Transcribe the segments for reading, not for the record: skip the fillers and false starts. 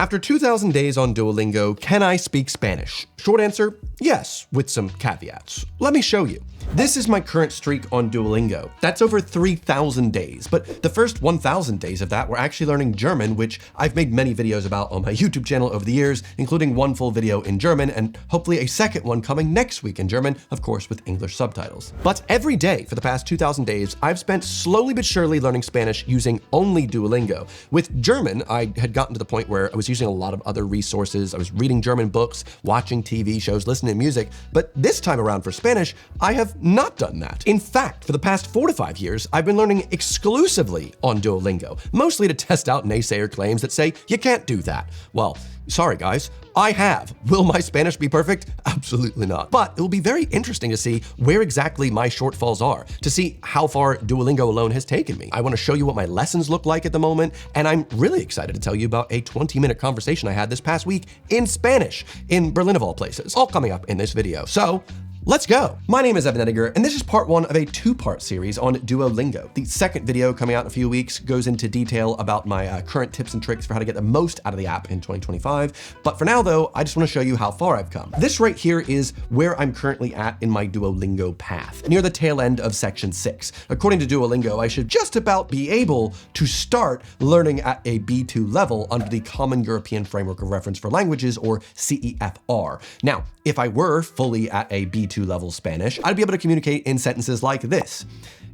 After 2,000 days on Duolingo, can I speak Spanish? Short answer, yes, with some caveats. Let me show you. This is my current streak on Duolingo. That's over 3,000 days, but the first 1,000 days of that were actually learning German, which I've made many videos about on my YouTube channel over the years, including one full video in German and hopefully a second one coming next week in German, of course with English subtitles. But every day for the past 2,000 days, I've spent slowly but surely learning Spanish using only Duolingo. With German, I had gotten to the point where I was using a lot of other resources. I was reading German books, watching TV shows, listening to music, but this time around for Spanish, I have not done that. In fact, for the past 4 to 5 years, I've been learning exclusively on Duolingo, mostly to test out naysayer claims that say you can't do that. Well, sorry guys, I have. Will my Spanish be perfect? Absolutely not. But it will be very interesting to see where exactly my shortfalls are, to see how far Duolingo alone has taken me. I want to show you what my lessons look like at the moment, and I'm really excited to tell you about a 20-minute conversation I had this past week in Spanish, in Berlin of all places, all coming up in this video. So, let's go. My name is Evan Edinger, and this is part 1 of a 2-part series on Duolingo. The second video coming out in a few weeks goes into detail about my current tips and tricks for how to get the most out of the app in 2025. But for now though, I just want to show you how far I've come. This right here is where I'm currently at in my Duolingo path, near the tail end of section 6. According to Duolingo, I should just about be able to start learning at a B2 level under the Common European Framework of Reference for Languages, or CEFR. Now, if I were fully at a B2 level Spanish, I'd be able to communicate in sentences like this.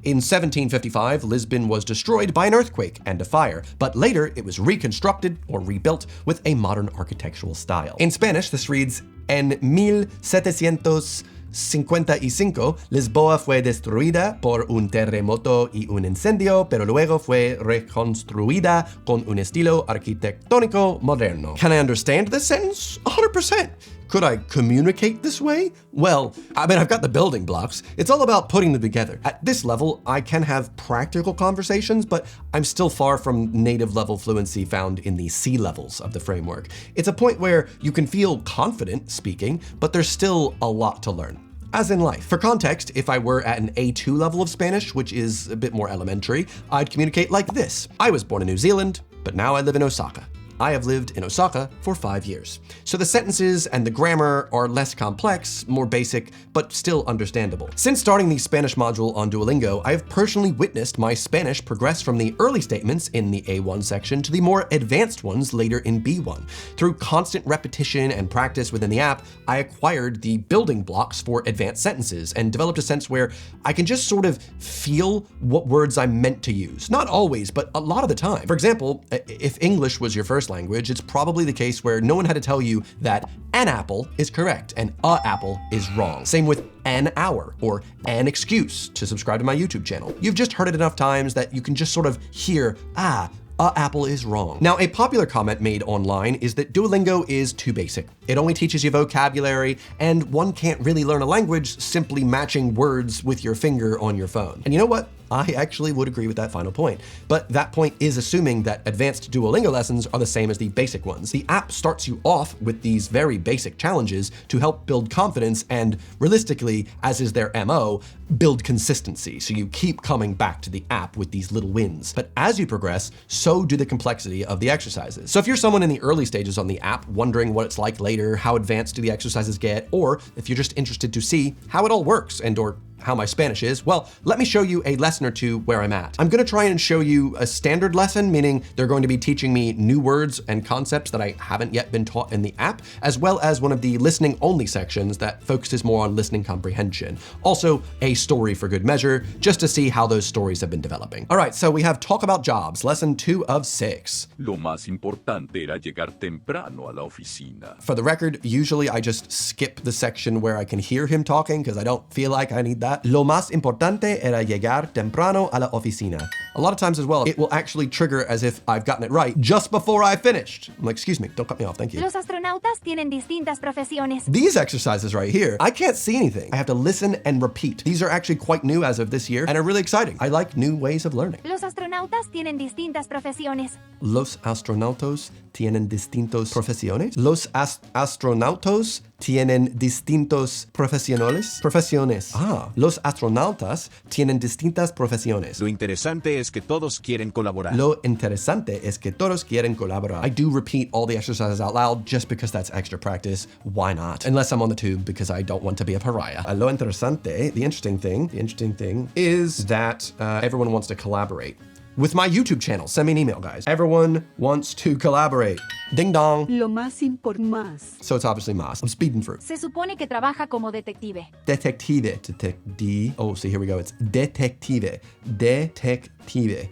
In 1755, Lisbon was destroyed by an earthquake and a fire, but later it was reconstructed or rebuilt with a modern architectural style. In Spanish, this reads, En 1755, Lisboa fue destruida por un terremoto y un incendio, pero luego fue reconstruida con un estilo arquitectónico moderno. Can I understand this sentence? 100%. Could I communicate this way? Well, I mean, I've got the building blocks. It's all about putting them together. At this level, I can have practical conversations, but I'm still far from native level fluency found in the C levels of the framework. It's a point where you can feel confident speaking, but there's still a lot to learn. As in life. For context, if I were at an A2 level of Spanish, which is a bit more elementary, I'd communicate like this. I was born in New Zealand, but now I live in Osaka. I have lived in Osaka for 5 years. So the sentences and the grammar are less complex, more basic, but still understandable. Since starting the Spanish module on Duolingo, I have personally witnessed my Spanish progress from the early statements in the A1 section to the more advanced ones later in B1. Through constant repetition and practice within the app, I acquired the building blocks for advanced sentences and developed a sense where I can just sort of feel what words I'm meant to use. Not always, but a lot of the time. For example, if English was your first language, it's probably the case where no one had to tell you that an apple is correct and a apple is wrong. Same with an hour or an excuse to subscribe to my YouTube channel. You've just heard it enough times that you can just sort of hear, a apple is wrong. Now, a popular comment made online is that Duolingo is too basic. It only teaches you vocabulary, and one can't really learn a language simply matching words with your finger on your phone. And you know what? I actually would agree with that final point. But that point is assuming that advanced Duolingo lessons are the same as the basic ones. The app starts you off with these very basic challenges to help build confidence and, realistically, as is their MO, build consistency. So you keep coming back to the app with these little wins. But as you progress, so do the complexity of the exercises. So if you're someone in the early stages on the app wondering what it's like later, how advanced do the exercises get, or if you're just interested to see how it all works and or how my Spanish is, well, let me show you a lesson or two where I'm at. I'm gonna try and show you a standard lesson, meaning they're going to be teaching me new words and concepts that I haven't yet been taught in the app, as well as one of the listening only sections that focuses more on listening comprehension. Also, a story for good measure, just to see how those stories have been developing. All right, so we have Talk About Jobs, lesson 2 of 6. Lo más importante era llegar temprano a la oficina. For the record, usually I just skip the section where I can hear him talking because I don't feel like I need that. Lo más importante era llegar temprano a la oficina. A lot of times as well, it will actually trigger as if I've gotten it right just before I finished. I'm like, excuse me, don't cut me off, thank you. Los astronautas tienen distintas profesiones. These exercises right here, I can't see anything. I have to listen and repeat. These are actually quite new as of this year and are really exciting. I like new ways of learning. Los astronautas tienen distintas profesiones. Los astronautas tienen distintos profesiones. Los astronautas tienen distintos profesiones. Profesiones. Ah, Los astronautas tienen distintas profesiones. Lo interesante es que todos quieren colaborar. Lo interesante es que todos quieren colaborar. I do repeat all the exercises out loud just because that's extra practice. Why not? Unless I'm on the tube because I don't want to be a pariah. Lo interesante, the interesting thing is that everyone wants to collaborate. With my YouTube channel, send me an email, guys. Everyone wants to collaborate. Ding dong. Lo más más. So it's obviously más. I'm speeding through. Se supone que trabaja como detective. Detective. Oh, see, here we go. It's detective. Detective.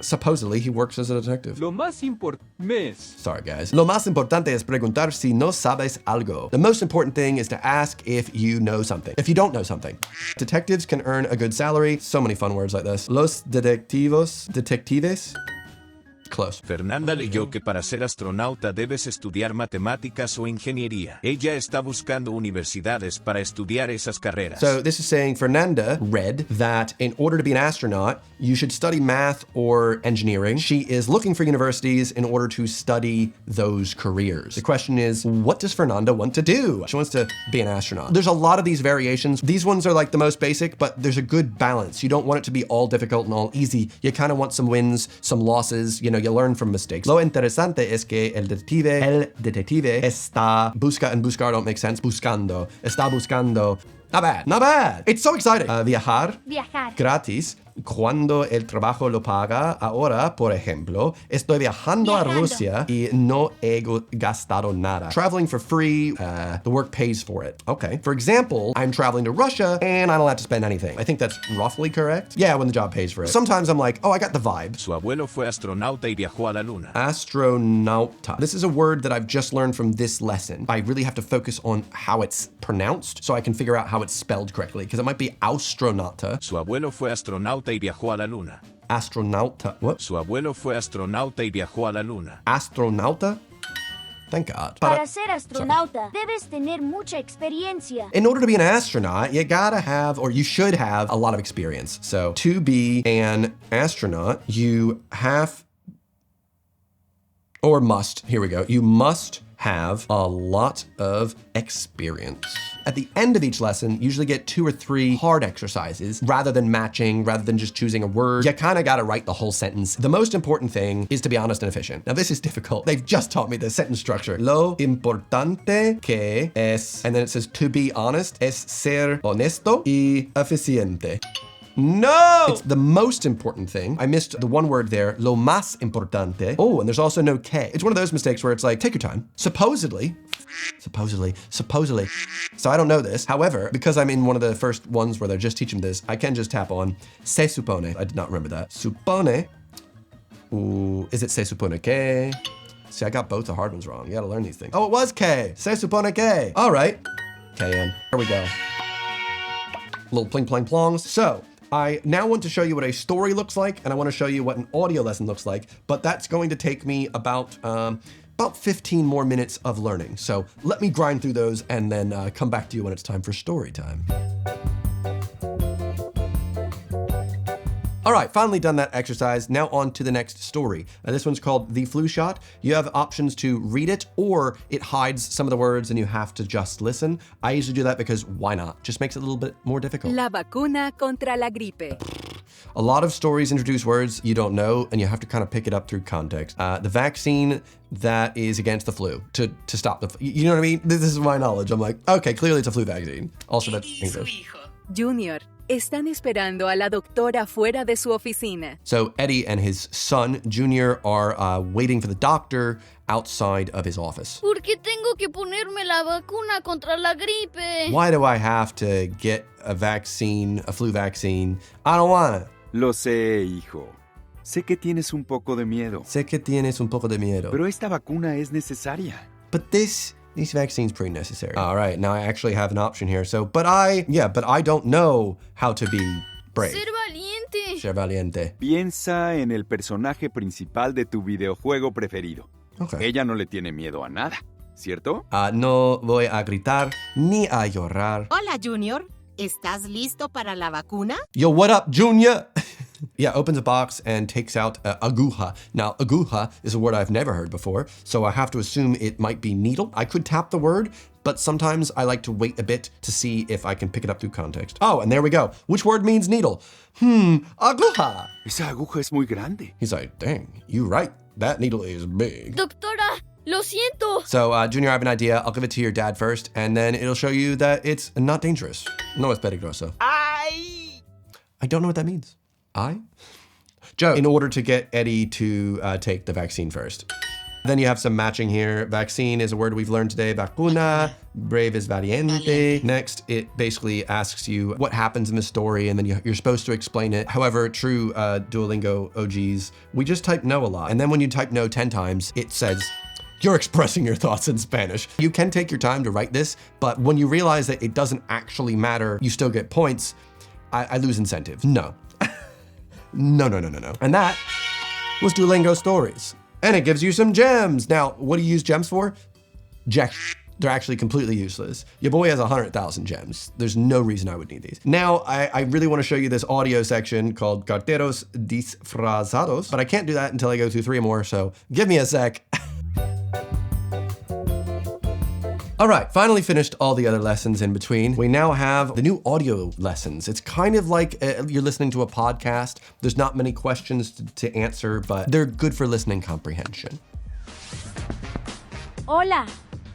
Supposedly, he works as a detective. Lo más importante. Sorry, guys. Lo más importante es preguntar si no sabes algo. The most important thing is to ask if you know something. If you don't know something. Detectives can earn a good salary. So many fun words like this. Los detectives. Close. Fernanda leyó que para ser astronauta debes estudiar matemáticas o ingeniería. Ella está buscando universidades para estudiar esas carreras. So this is saying Fernanda read that in order to be an astronaut, you should study math or engineering. She is looking for universities in order to study those careers. The question is, what does Fernanda want to do? She wants to be an astronaut. There's a lot of these variations. These ones are like the most basic, but there's a good balance. You don't want it to be all difficult and all easy. You kind of want some wins, some losses, you learn from mistakes. Lo interesante es que el detective está buscar don't make sense. Está buscando. Not bad. It's so exciting. Viajar. Gratis. Cuando el trabajo lo paga. Ahora, por ejemplo, estoy viajando a Rusia y no he gastado nada. Traveling for free, the work pays for it. Okay. For example, I'm traveling to Russia and I don't have to spend anything. I think that's roughly correct. Yeah, when the job pays for it. Sometimes I'm like, oh, I got the vibe. Su abuelo fue astronauta y viajó a la luna. Astronauta. This is a word that I've just learned from this lesson. I really have to focus on how it's pronounced so I can figure out how it's spelled correctly, because it might be astronauta. Su abuelo fue astronauta y viajó a la luna. Astronauta. What? Su abuelo fue astronauta y viajó a la luna. Astronauta? Thank God. Para ser astronauta, debes tener mucha experiencia. In order to be an astronaut, you gotta have, or you should have, a lot of experience. So to be an astronaut, you have, or must, here we go, you must have a lot of experience. At the end of each lesson, usually get 2 or 3 hard exercises rather than matching, rather than just choosing a word. You kind of got to write the whole sentence. The most important thing is to be honest and efficient. Now this is difficult. They've just taught me the sentence structure. Lo importante que es, and then it says to be honest, es ser honesto y eficiente. No! It's the most important thing. I missed the one word there, lo más importante. Oh, and there's also no K. It's one of those mistakes where it's like, take your time. Supposedly. So I don't know this. However, because I'm in one of the first ones where they're just teaching this, I can just tap on se supone. I did not remember that. Supone. Ooh, is it se supone que? See, I got both the hard ones wrong. You gotta learn these things. Oh, it was K. Se supone que. All right. KN. Here we go. Little pling plang plongs. So, I now want to show you what a story looks like, and I want to show you what an audio lesson looks like, but that's going to take me about 15 more minutes of learning. So let me grind through those and then come back to you when it's time for story time. All right, finally done that exercise. Now on to the next story. This one's called The Flu Shot. You have options to read it, or it hides some of the words and you have to just listen. I usually do that because why not? Just makes it a little bit more difficult. La vacuna contra la gripe. A lot of stories introduce words you don't know, and you have to kind of pick it up through context. The vaccine that is against the flu, to stop the flu. You know what I mean? This is my knowledge. I'm like, okay, clearly it's a flu vaccine. Also, that's English. Junior, están esperando a la doctora fuera de su oficina. So Eddie and his son, Junior, are waiting for the doctor outside of his office. ¿Por qué tengo que ponerme la vacuna contra la gripe? Why do I have to get a vaccine, a flu vaccine? I don't want it. Lo sé, hijo. Sé que tienes un poco de miedo. Sé que tienes un poco de miedo. Pero esta vacuna es necesaria. But these vaccine's pretty necessary. All right, now I actually have an option here. So, but I don't know how to be brave. Ser valiente. Ser valiente. Piensa en el personaje principal de tu videojuego preferido. Okay. Ella no le tiene miedo a nada, ¿cierto? No voy a gritar ni a llorar. Hola, Junior. ¿Estás listo para la vacuna? Yo, what up, Junior? Yeah, opens a box and takes out aguja. Now, aguja is a word I've never heard before, so I have to assume it might be needle. I could tap the word, but sometimes I like to wait a bit to see if I can pick it up through context. Oh, and there we go. Which word means needle? Aguja. Esa aguja es muy grande. He's like, dang, you right. That needle is big. Doctora, lo siento. So, Junior, I have an idea. I'll give it to your dad first, and then it'll show you that it's not dangerous. No es peligroso. I don't know what that means. Joe, in order to get Eddie to take the vaccine first. Then you have some matching here. Vaccine is a word we've learned today. Vacuna. Brave is valiente. Next, it basically asks you what happens in the story, and then you're supposed to explain it. However, true Duolingo OGs, we just type no a lot. And then when you type no 10 times, it says, you're expressing your thoughts in Spanish. You can take your time to write this, but when you realize that it doesn't actually matter, you still get points, I lose incentive. No. No. And that was Duolingo Stories. And it gives you some gems. Now, what do you use gems for? Jack. They're actually completely useless. Your boy has 100,000 gems. There's no reason I would need these. Now, I really want to show you this audio section called Carteros Disfrazados, but I can't do that until I go through 3 more, so give me a sec. All right, finally finished all the other lessons in between. We now have the new audio lessons. It's kind of like you're listening to a podcast. There's not many questions to answer, but they're good for listening comprehension. Hola,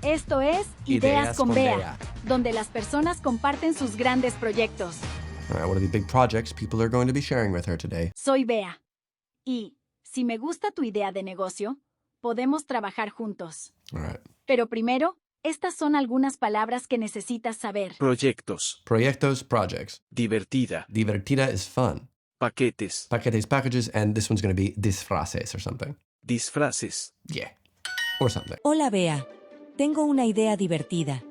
esto es Ideas con Bea, donde las personas comparten sus grandes proyectos. All right, what are the big projects people are going to be sharing with her today? Soy Bea. Y, si me gusta tu idea de negocio, podemos trabajar juntos. All right. Pero primero, estas son algunas palabras que necesitas saber. Proyectos. Proyectos, projects. Divertida. Divertida is fun. Paquetes. Paquetes, packages, and this one's going to be disfraces or something. Disfraces. Yeah. Or something. Hola, Bea. Tengo una idea divertida.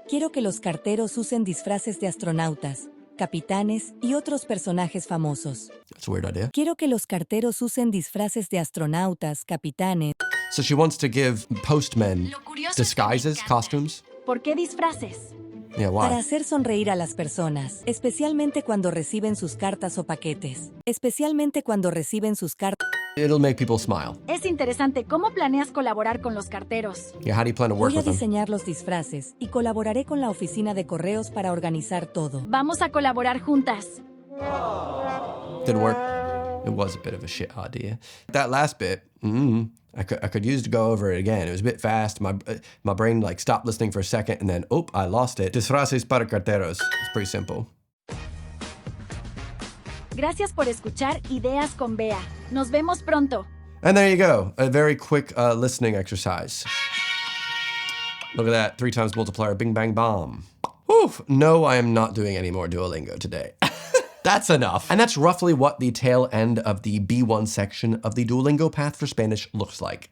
Quiero que los carteros usen disfraces de astronautas, capitanes y otros personajes famosos. That's a weird idea. Quiero que los carteros usen disfraces de astronautas, capitanes. So she wants to give postmen disguises, costumes. ¿Por qué disfraces? Yeah, why? Para hacer sonreír a las personas, especialmente cuando reciben sus cartas o paquetes. Especialmente cuando reciben sus cartas. It'll make people smile. Es interesante cómo planeas colaborar con los carteros. Yeah, how do you plan to work Voy a with them? diseñar los disfraces y colaboraré con la oficina de correos para organizar todo. Vamos a colaborar juntas. Didn't work. It was a bit of a shit idea. That last bit, I could use to go over it again. It was a bit fast. My brain like stopped listening for a second and then, I lost it. Disfraces para carteros. It's pretty simple. Gracias por escuchar Ideas con Bea. Nos vemos pronto. And there you go. A very quick listening exercise. Look at that. 3 times multiplier. Bing, bang, bomb. Whew. No, I am not doing any more Duolingo today. That's enough. And that's roughly what the tail end of the B1 section of the Duolingo Path for Spanish looks like.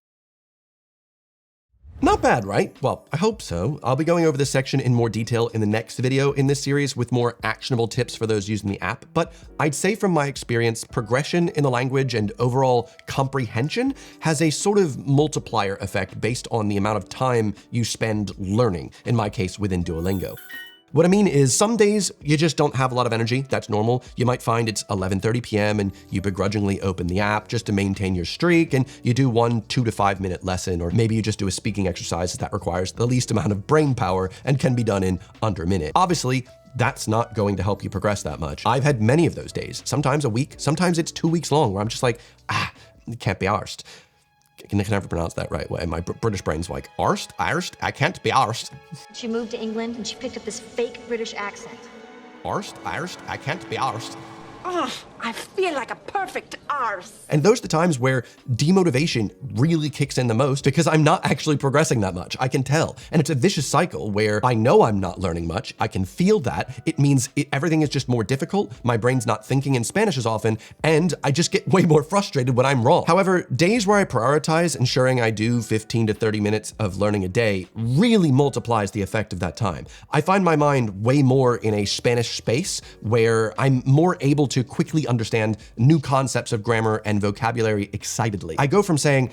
Not bad, right? Well, I hope so. I'll be going over this section in more detail in the next video in this series with more actionable tips for those using the app. But I'd say from my experience, progression in the language and overall comprehension has a sort of multiplier effect based on the amount of time you spend learning, in my case, within Duolingo. What I mean is some days you just don't have a lot of energy. That's normal. You might find it's 11:30 p.m. and you begrudgingly open the app just to maintain your streak and you do one 2 to 5 minute lesson, or maybe you just do a speaking exercise that requires the least amount of brain power and can be done in under a minute. Obviously, that's not going to help you progress that much. I've had many of those days, sometimes a week, sometimes it's 2 weeks long where I'm just like, it can't be arsed. Can never pronounce that right way. My British brain's like, arsed? I can't be arsed. She moved to England and she picked up this fake British accent. Arsed? I can't be arsed. Oh, I feel like a perfect arse. And those are the times where demotivation really kicks in the most because I'm not actually progressing that much. I can tell. And it's a vicious cycle where I know I'm not learning much. I can feel that. It means everything is just more difficult. My brain's not thinking in Spanish as often, and I just get way more frustrated when I'm wrong. However, days where I prioritize ensuring I do 15 to 30 minutes of learning a day really multiplies the effect of that time. I find my mind way more in a Spanish space where I'm more able to quickly understand new concepts of grammar and vocabulary excitedly. I go from saying,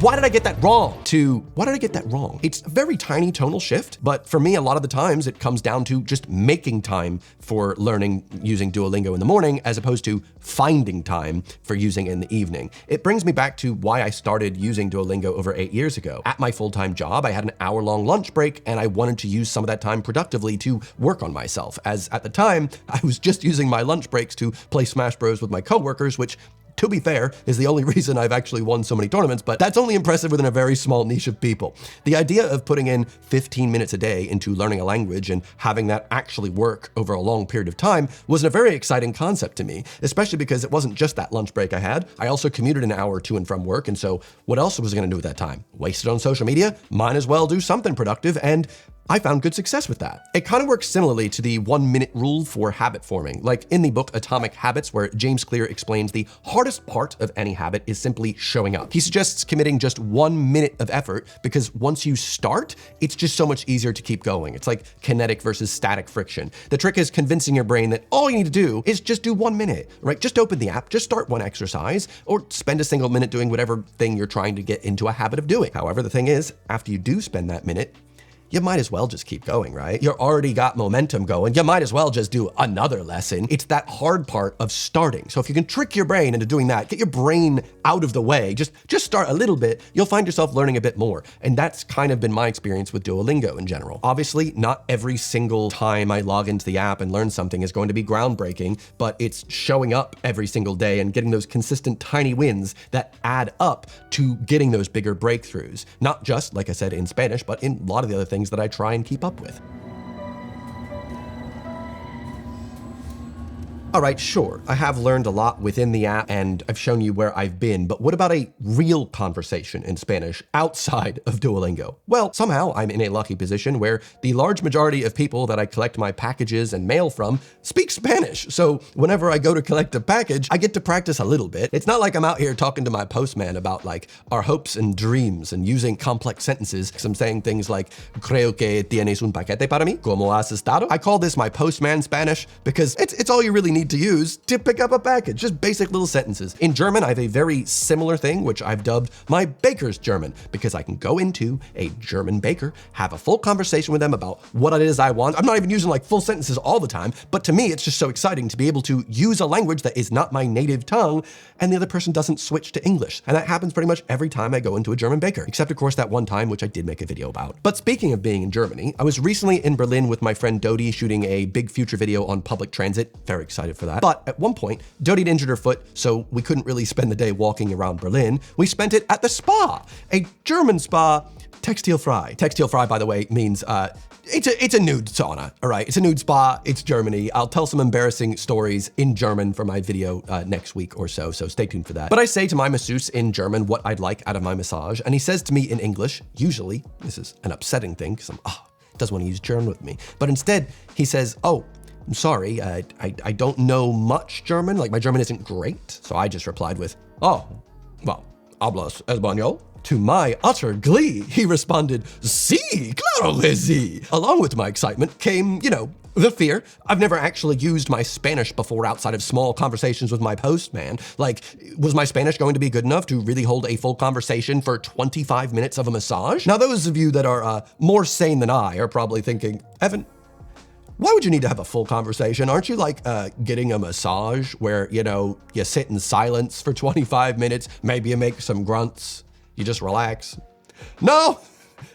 why did I get that wrong? To, why did I get that wrong? It's a very tiny tonal shift, but for me, a lot of the times it comes down to just making time for learning using Duolingo in the morning as opposed to finding time for using in the evening. It brings me back to why I started using Duolingo over 8 years ago. At my full-time job, I had an hour-long lunch break and I wanted to use some of that time productively to work on myself, as at the time, I was just using my lunch breaks to play Smash Bros with my coworkers, which, to be fair, is the only reason I've actually won so many tournaments, but that's only impressive within a very small niche of people. The idea of putting in 15 minutes a day into learning a language and having that actually work over a long period of time was a very exciting concept to me, especially because it wasn't just that lunch break I had. I also commuted an hour to and from work, and so what else was I gonna do with that time? Waste it on social media? Might as well do something productive, and I found good success with that. It kind of works similarly to the 1-minute rule for habit forming. Like in the book Atomic Habits, where James Clear explains the hardest part of any habit is simply showing up. He suggests committing just 1 minute of effort because once you start, it's just so much easier to keep going. It's like kinetic versus static friction. The trick is convincing your brain that all you need to do is just do 1 minute, right? Just open the app, just start one exercise, or spend a single minute doing whatever thing you're trying to get into a habit of doing. However, the thing is, after you do spend that minute, you might as well just keep going, right? You already got momentum going. You might as well just do another lesson. It's that hard part of starting. So if you can trick your brain into doing that, get your brain out of the way, just start a little bit, you'll find yourself learning a bit more. And that's kind of been my experience with Duolingo in general. Obviously, not every single time I log into the app and learn something is going to be groundbreaking, but it's showing up every single day and getting those consistent tiny wins that add up to getting those bigger breakthroughs. Not just, like I said, in Spanish, but in a lot of the other things that I try and keep up with. All right, sure, I have learned a lot within the app and I've shown you where I've been, but what about a real conversation in Spanish outside of Duolingo? Well, somehow I'm in a lucky position where the large majority of people that I collect my packages and mail from speak Spanish. So whenever I go to collect a package, I get to practice a little bit. It's not like I'm out here talking to my postman about like our hopes and dreams and using complex sentences. I'm saying things like, creo que tienes un paquete para mí, ¿cómo has estado? I call this my postman Spanish because it's all you really need to use to pick up a package, just basic little sentences. In German, I have a very similar thing, which I've dubbed my baker's German, because I can go into a German baker, have a full conversation with them about what it is I want. I'm not even using like full sentences all the time, but to me, it's just so exciting to be able to use a language that is not my native tongue and the other person doesn't switch to English. And that happens pretty much every time I go into a German baker, except of course that one time, which I did make a video about. But speaking of being in Germany, I was recently in Berlin with my friend Dodie shooting a big future video on public transit. Very excited for that. But at one point, Dodie had injured her foot, so we couldn't really spend the day walking around Berlin. We spent it at the spa, a German spa, textilfrei. Textilfrei, by the way, means it's a nude sauna, all right? It's a nude spa, it's Germany. I'll tell some embarrassing stories in German for my video next week or so stay tuned for that. But I say to my masseuse in German what I'd like out of my massage, and he says to me in English, usually, this is an upsetting thing, because doesn't want to use German with me, but instead he says, oh, I'm sorry, I don't know much German, like my German isn't great. So I just replied with, oh, well, hablas español? To my utter glee, he responded, sí, claro que sí. Along with my excitement came, the fear. I've never actually used my Spanish before outside of small conversations with my postman. Like, was my Spanish going to be good enough to really hold a full conversation for 25 minutes of a massage? Now, those of you that are more sane than I are probably thinking, Evan, why would you need to have a full conversation? Aren't you like getting a massage where, you sit in silence for 25 minutes, maybe you make some grunts, you just relax? No,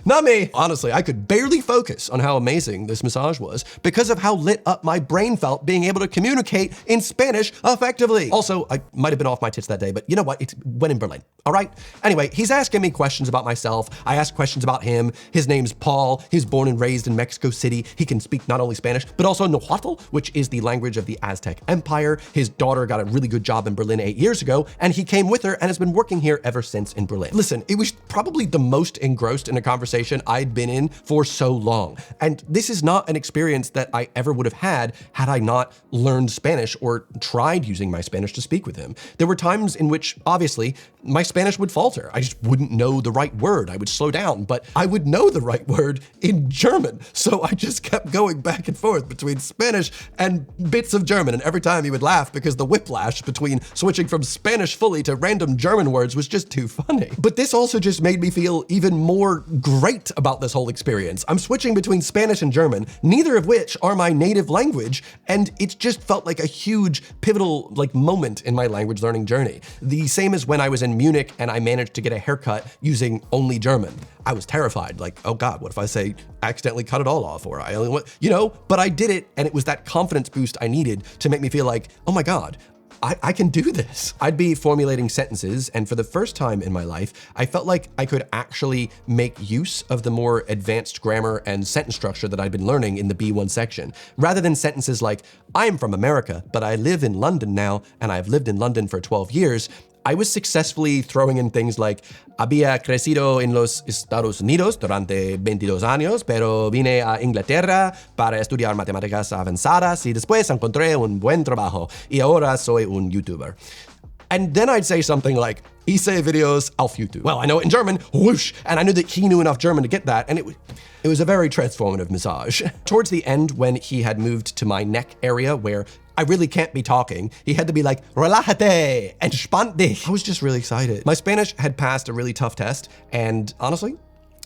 not me. Honestly, I could barely focus on how amazing this massage was because of how lit up my brain felt being able to communicate in Spanish effectively. Also, I might have been off my tits that day, but you know what? It's when in Berlin, all right? Anyway, he's asking me questions about myself. I ask questions about him. His name's Paul. He's born and raised in Mexico City. He can speak not only Spanish, but also Nahuatl, which is the language of the Aztec Empire. His daughter got a really good job in Berlin 8 years ago, and he came with her and has been working here ever since in Berlin. Listen, it was probably the most engrossed in a conversation conversation I'd been in for so long. And this is not an experience that I ever would have had I not learned Spanish or tried using my Spanish to speak with him. There were times in which, obviously, my Spanish would falter. I just wouldn't know the right word. I would slow down, but I would know the right word in German. So I just kept going back and forth between Spanish and bits of German. And every time he would laugh because the whiplash between switching from Spanish fully to random German words was just too funny. But this also just made me feel even more great about this whole experience. I'm switching between Spanish and German, neither of which are my native language, and it just felt like a huge pivotal moment in my language learning journey. The same as when I was in Munich and I managed to get a haircut using only German. I was terrified, oh God, what if I accidentally cut it all off, or I only want, but I did it, and it was that confidence boost I needed to make me feel like, oh my God, I can do this. I'd be formulating sentences, and for the first time in my life, I felt like I could actually make use of the more advanced grammar and sentence structure that I'd been learning in the B1 section. Rather than sentences like, I'm from America, but I live in London now, and I've lived in London for 12 years, I was successfully throwing in things like, había crecido en los Estados Unidos durante 22 años, pero vine a Inglaterra para estudiar matemáticas avanzadas y después encontré un buen trabajo y ahora soy un YouTuber. And then I'd say something like, hice videos auf YouTube. Well, I know it in German, whoosh, and I knew that he knew enough German to get that, and it was a very transformative massage. Towards the end, when he had moved to my neck area where I really can't be talking, he had to be like, relájate, entspann dich. I was just really excited. My Spanish had passed a really tough test, and honestly,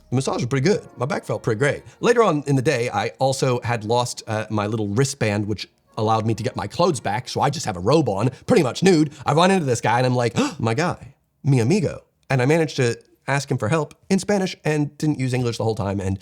the massage was pretty good. My back felt pretty great. Later on in the day, I also had lost my little wristband, which allowed me to get my clothes back, so I just have a robe on, pretty much nude. I run into this guy and I'm like, oh, my guy, mi amigo. And I managed to ask him for help in Spanish and didn't use English the whole time, and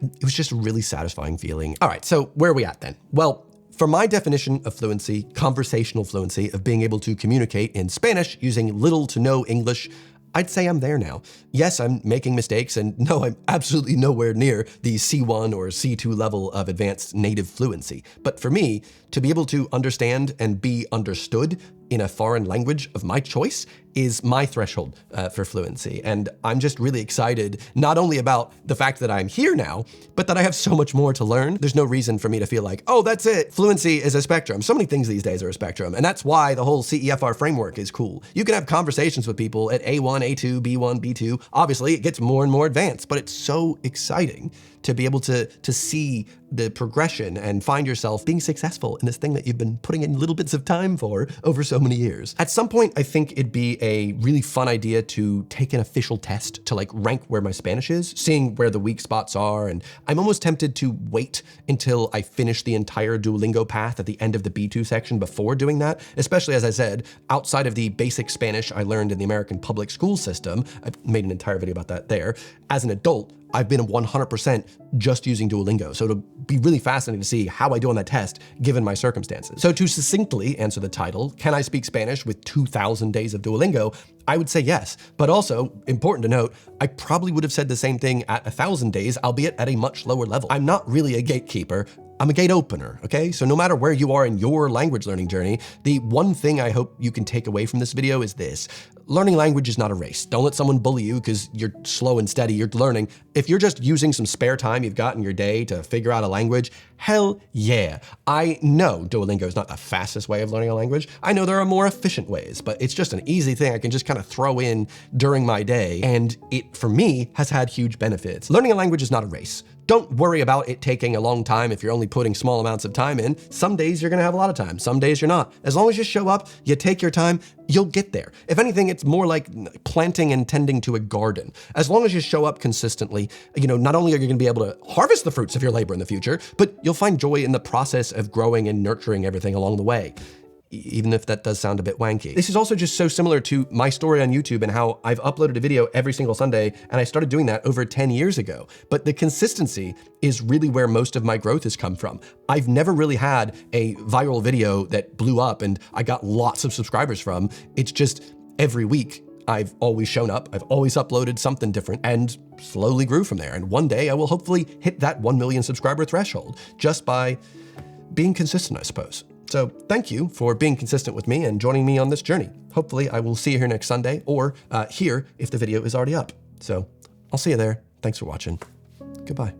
it was just a really satisfying feeling. All right, so where are we at then? Well, for my definition of fluency, conversational fluency, of being able to communicate in Spanish using little to no English, I'd say I'm there now. Yes, I'm making mistakes, and no, I'm absolutely nowhere near the C1 or C2 level of advanced native fluency. But for me, to be able to understand and be understood in a foreign language of my choice is my threshold for fluency. And I'm just really excited, not only about the fact that I'm here now, but that I have so much more to learn. There's no reason for me to feel like, oh, that's it. Fluency is a spectrum. So many things these days are a spectrum. And that's why the whole CEFR framework is cool. You can have conversations with people at A1, A2, B1, B2. Obviously, it gets more and more advanced, but it's so exciting to be able to see the progression and find yourself being successful in this thing that you've been putting in little bits of time for over so many years. At some point, I think it'd be a really fun idea to take an official test to rank where my Spanish is, seeing where the weak spots are, and I'm almost tempted to wait until I finish the entire Duolingo path at the end of the B2 section before doing that, especially as I said, outside of the basic Spanish I learned in the American public school system. I've made an entire video about that there. As an adult, I've been 100% just using Duolingo, so it'll be really fascinating to see how I do on that test, given my circumstances. So to succinctly answer the title, can I speak Spanish with 2,000 days of Duolingo? I would say yes, but also, important to note, I probably would have said the same thing at 1,000 days, albeit at a much lower level. I'm not really a gatekeeper. I'm a gate opener, okay? So no matter where you are in your language learning journey, the one thing I hope you can take away from this video is this. Learning language is not a race. Don't let someone bully you because you're slow and steady, you're learning. If you're just using some spare time you've got in your day to figure out a language, hell yeah. I know Duolingo is not the fastest way of learning a language. I know there are more efficient ways, but it's just an easy thing I can just kind of throw in during my day, and it, for me, has had huge benefits. Learning a language is not a race. Don't worry about it taking a long time if you're only putting small amounts of time in. Some days you're gonna have a lot of time, some days you're not. As long as you show up, you take your time, you'll get there. If anything, it's more like planting and tending to a garden. As long as you show up consistently, not only are you gonna be able to harvest the fruits of your labor in the future, but you'll find joy in the process of growing and nurturing everything along the way. Even if that does sound a bit wanky. This is also just so similar to my story on YouTube and how I've uploaded a video every single Sunday, and I started doing that over 10 years ago. But the consistency is really where most of my growth has come from. I've never really had a viral video that blew up and I got lots of subscribers from. It's just every week I've always shown up, I've always uploaded something different, and slowly grew from there. And one day I will hopefully hit that 1 million subscriber threshold just by being consistent, I suppose. So thank you for being consistent with me and joining me on this journey. Hopefully I will see you here next Sunday, or here if the video is already up. So I'll see you there. Thanks for watching. Goodbye.